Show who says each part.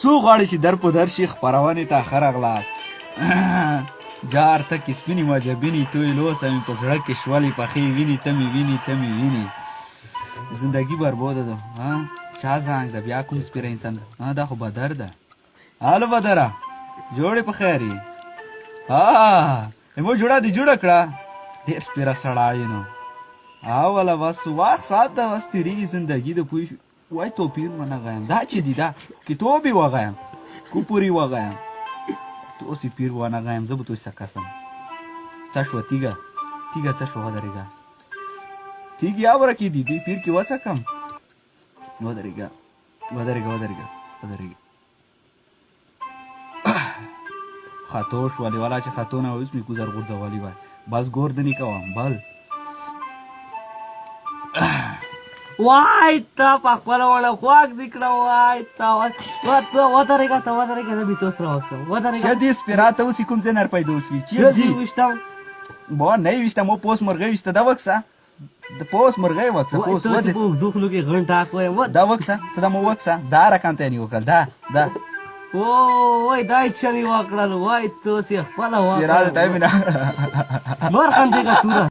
Speaker 1: څو غواړي چې در په در شي خپرونې ته ښه راغلاست. جار ته کې سپینې مجبینې توی لوسه مې په زړه کې شولې پخې وینې ته مې وینې ته مې وینې. زندګي برباده ده. چا زنګ ده بیا کوم سپیره انسان ده؟ دا خو بدر ده. هلو بدره جوړې په خیر یې؟ مو جوړه دې جوړه کړه. ډېر سپیره سړی نو اوله بس وخت ساعت ده بس تېرېږي زندګي ده پوه شو. وای توپیر ونغایم دا چې دي دا کتاب یې وغایم کوپور یې وغایم توسې پیر ونغایم زه به توسې څه کسم. څه شوه تیږه تیږه څه شوه ودرېږه تیږې اوره کې دي دوی پیر کې وڅکم. ودرېږه ودرېږه ودرېږه ودرېږه. خطو شولې والا چې خطو نه اوس مې ګوزر غورځولي وای بس ګور دنې کوم بل.
Speaker 2: وای تا په خپله وړه خواږ دې کړه. وای تا ودرېږه ته ودرېږه زه بېتوس راوستم ودرېږه.
Speaker 1: ښه دې سپېرا ته اوس کوم ځای نه پیدا شوي چېرې دي؟
Speaker 2: ویشتم
Speaker 1: با نه یې ویشتم او پوس مرغۍ ویشته دا وکسه د پوس مرغۍ وکسه پوس
Speaker 2: ودې په اوږدو خولو کې غنټ اخوایم
Speaker 1: دا وکسه ته دا مو وکسه دا رقم ته یې وکړل دا دا
Speaker 2: وای دا یې څه مې وکړل. وای توسې خپله
Speaker 1: سپېرا د ته مې نه
Speaker 2: نور خندېږه توره